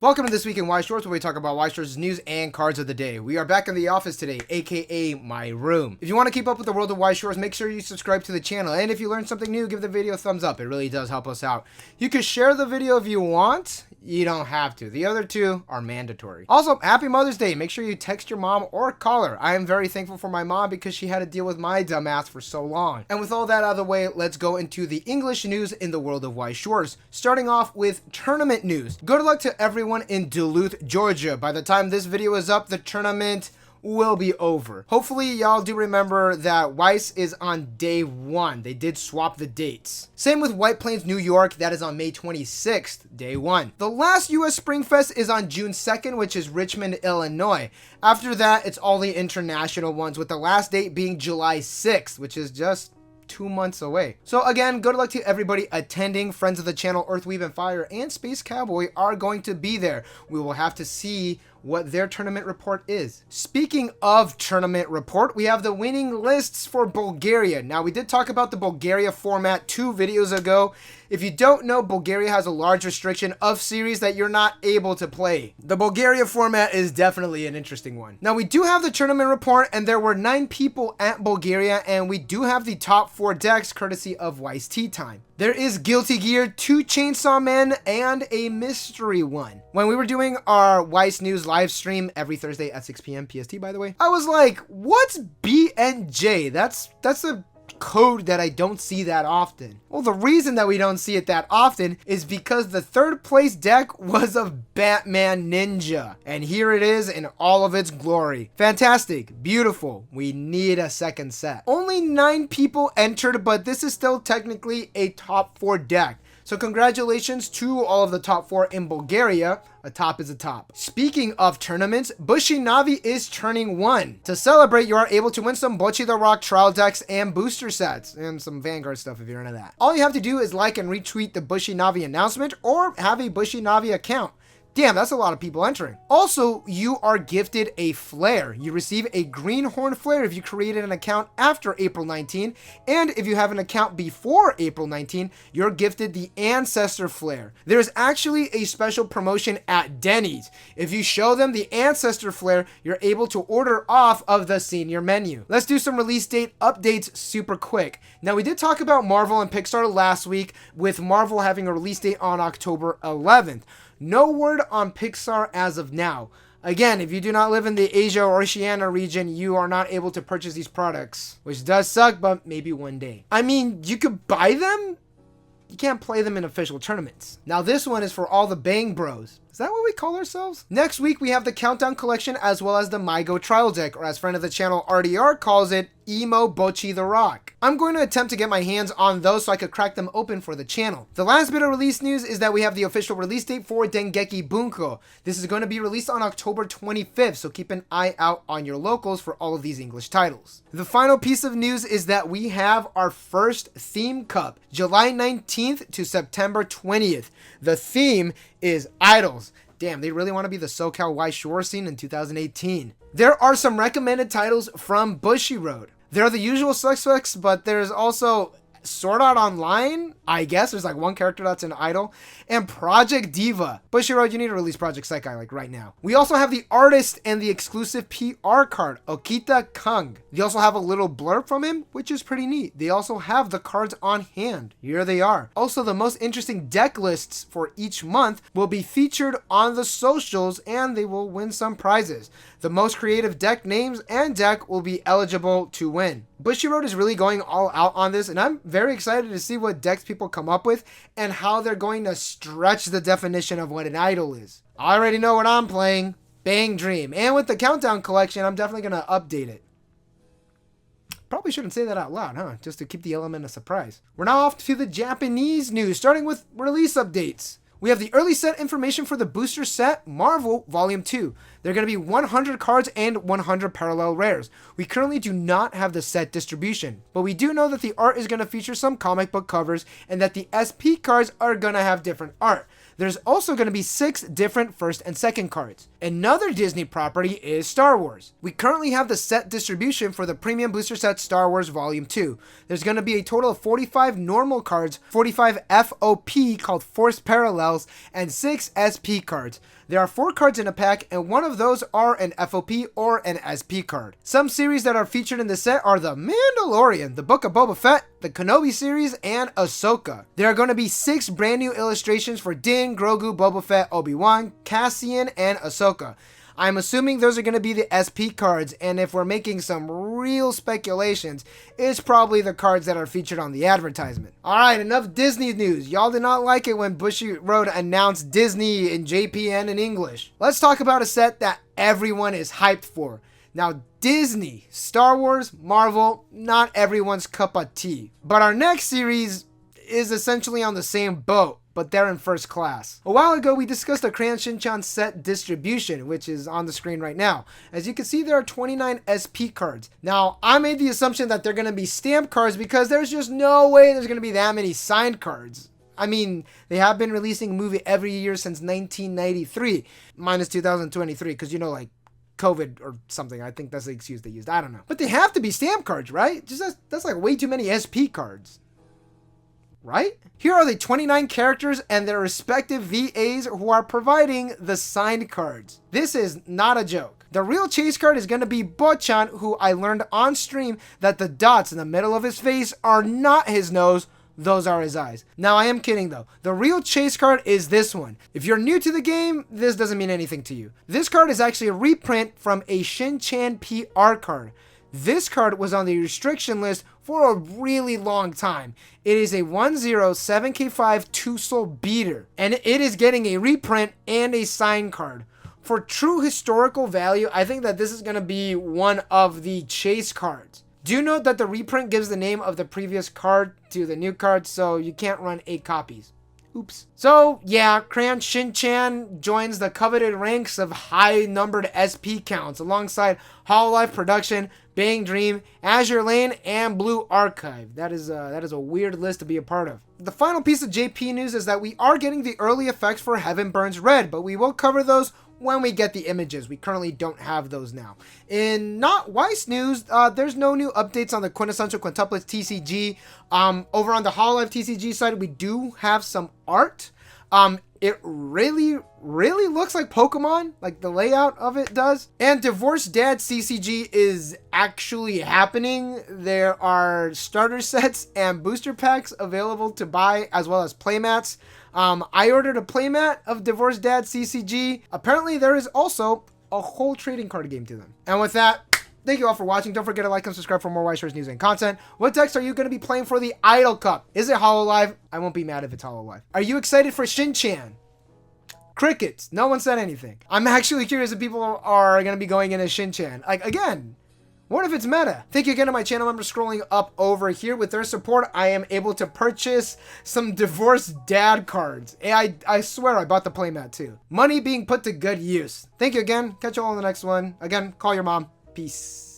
Welcome to This Week in Weiss Schwarz, where we talk about Weiss Schwarz's news and cards of the day. We are back in the office today, aka my room. If you want to keep up with the world of Weiss Schwarz, make sure you subscribe to the channel. And if you learned something new, give the video a thumbs up. It really does help us out. You can share the video if you want. You don't have to. The other two are mandatory. Also, happy Mother's Day. Make sure you text your mom or call her. I am very thankful for my mom because she had to deal with my dumbass for so long. And with all that out of the way, let's go into the English news in the world of Weiss Schwarz. Starting off with tournament news. Good luck to everyone in Duluth, Georgia. By the time this video is up, the tournament will be over. Hopefully y'all do remember that Weiss is on day 1. They did swap the dates. Same with White Plains, New York. That is on May 26th, day 1. The last US Spring Fest is on June 2nd, which is Richmond, Illinois. After that, it's all the international ones, with the last date being July 6th, which is just 2 months away. So again, good luck to everybody attending. Friends of the channel Earthweave and Fire and Space Cowboy are going to be there. We will have to see what their tournament report is. Speaking of tournament report, we have the winning lists for Bulgaria. Now, we did talk about the Bulgaria format 2 videos ago. If you don't know, Bulgaria has a large restriction of series that you're not able to play. The Bulgaria format is definitely an interesting one. Now, we do have the tournament report, and there were 9 people at Bulgaria, and we do have the top 4 decks courtesy of Weiss Tea Time. There is Guilty Gear, 2 Chainsaw Men, and a mystery one. When we were doing our Weiss News live stream every Thursday at 6 p.m. PST, by the way, I was like, what's BNJ? That's a code that I don't see that often. Well, the reason that we don't see it that often is because the 3rd place deck was of Batman Ninja. And here it is in all of its glory. Fantastic. Beautiful. We need a second set. Only 9 people entered, but this is still technically a top 4 deck. So congratulations to all of the top 4 in Bulgaria. A top is a top. Speaking of tournaments, BushiNavi is turning 1. To celebrate, you are able to win some Bocce the Rock trial decks and booster sets, and some Vanguard stuff if you're into that. All you have to do is like and retweet the BushiNavi announcement or have a BushiNavi account. Damn, that's a lot of people entering. Also, you are gifted a flare. You receive a greenhorn flare if you created an account after April 19, and if you have an account before April 19, you're gifted the ancestor flare. There's actually a special promotion at Denny's. If you show them the ancestor flare, you're able to order off of the senior menu. Let's do some release date updates super quick. Now, we did talk about Marvel and Pixar last week, with Marvel having a release date on October 11th. No word on Pixar as of now. Again, if you do not live in the Asia or Oceania region, you are not able to purchase these products, which does suck, but maybe one day. I mean, you could buy them. You can't play them in official tournaments. Now, this one is for all the Bang Bros. Is that what we call ourselves? Next week, we have the Countdown Collection as well as the MyGo Trial Deck, or as friend of the channel RDR calls it, Emo Bocce the Rock. I'm going to attempt to get my hands on those so I could crack them open for the channel. The last bit of release news is that we have the official release date for Dengeki Bunko. This is going to be released on October 25th, so keep an eye out on your locals for all of these English titles. The final piece of news is that we have our first theme cup, July 19th to September 20th. The theme is Idols. Damn, they really want to be the SoCal Weiss Schwarz scene in 2018. There are some recommended titles from Bushiroad. There are the usual suspects, but there's also Sword Art Online, I guess. There's like one character that's an idol. And Project Diva. Bushiroad, you need to release Project Sekai like right now. We also have the artist and the exclusive PR card, Okita Kung. They also have a little blurb from him, which is pretty neat. They also have the cards on hand. Here they are. Also, the most interesting deck lists for each month will be featured on the socials, and they will win some prizes. The most creative deck names and deck will be eligible to win. Bushiroad is really going all out on this, and I'm very excited to see what decks people come up with and how they're going to stretch the definition of what an idol is. I already know what I'm playing. Bang Dream. And with the Countdown Collection, I'm definitely going to update it. Probably shouldn't say that out loud, huh? Just to keep the element of surprise. We're now off to the Japanese news, starting with release updates. We have the early set information for the booster set Marvel Volume 2. There are going to be 100 cards and 100 parallel rares. We currently do not have the set distribution, but we do know that the art is going to feature some comic book covers and that the SP cards are going to have different art. There's also going to be 6 different first and second cards. Another Disney property is Star Wars. We currently have the set distribution for the premium booster set Star Wars Volume 2. There's going to be a total of 45 normal cards, 45 FOP called Force Parallels, and 6 SP cards. There are 4 cards in a pack, and one of those are an FOP or an SP card. Some series that are featured in the set are The Mandalorian, The Book of Boba Fett, the Kenobi series, and Ahsoka. There are going to be 6 brand new illustrations for Din, Grogu, Boba Fett, Obi-Wan, Cassian, and Ahsoka. I'm assuming those are going to be the SP cards, and if we're making some real speculations, it's probably the cards that are featured on the advertisement. Alright, enough Disney news. Y'all did not like it when Bushiroad announced Disney in JPN in English. Let's talk about a set that everyone is hyped for. Now, Disney, Star Wars, Marvel, not everyone's cup of tea. But our next series is essentially on the same boat, but they're in first class. A while ago, we discussed the Crayon Shin-chan set distribution, which is on the screen right now. As you can see, there are 29 SP cards. Now, I made the assumption that they're going to be stamp cards because there's just no way there's going to be that many signed cards. I mean, they have been releasing a movie every year since 1993, minus 2023, because, you know, like, COVID or something. I think that's the excuse they used. I don't know. But they have to be stamp cards, right? That's like way too many SP cards. Right? Here are the 29 characters and their respective VAs who are providing the signed cards. This is not a joke. The real chase card is going to be Bochan, who I learned on stream that the dots in the middle of his face are not his nose, those are his eyes. Now, I am kidding though. The real chase card is this one. If you're new to the game, this doesn't mean anything to you. This card is actually a reprint from a Shin-chan PR card. This card was on the restriction list for a really long time. It is a 107K5 2-soul beater, and it is getting a reprint and a sign card. For true historical value, I think that this is going to be one of the chase cards. Do note that the reprint gives the name of the previous card to the new card, so you can't run 8 copies. Oops. So, yeah, Crayon Shin-chan joins the coveted ranks of high-numbered SP counts alongside Hololive Production, Bang Dream, Azure Lane, and Blue Archive. That is a weird list to be a part of. The final piece of JP news is that we are getting the early effects for Heaven Burns Red, but we will cover those when we get the images. We currently don't have those now. In not Weiss news, there's no new updates on the Quintessential Quintuplets TCG. Over on the Hololive TCG side, we do have some art. It really looks like Pokemon, like the layout of it does. And Divorced Dad CCG is actually happening. There are starter sets and booster packs available to buy, as well as playmats. I ordered a playmat of Divorced Dad CCG. Apparently there is also a whole trading card game to them. And with that, thank you all for watching. Don't forget to like and subscribe for more Weiss Schwarz news and content. What decks are you going to be playing for the Idol Cup? Is it Hololive? I won't be mad if it's Hololive. Are you excited for Shin-chan? Crickets. No one said anything. I'm actually curious if people are going to be going into Shin-chan. Like, again, what if it's meta? Thank you again to my channel members scrolling up over here. With their support, I am able to purchase some Divorced Dad cards. I swear I bought the playmat too. Money being put to good use. Thank you again. Catch you all in the next one. Again, call your mom. Peace.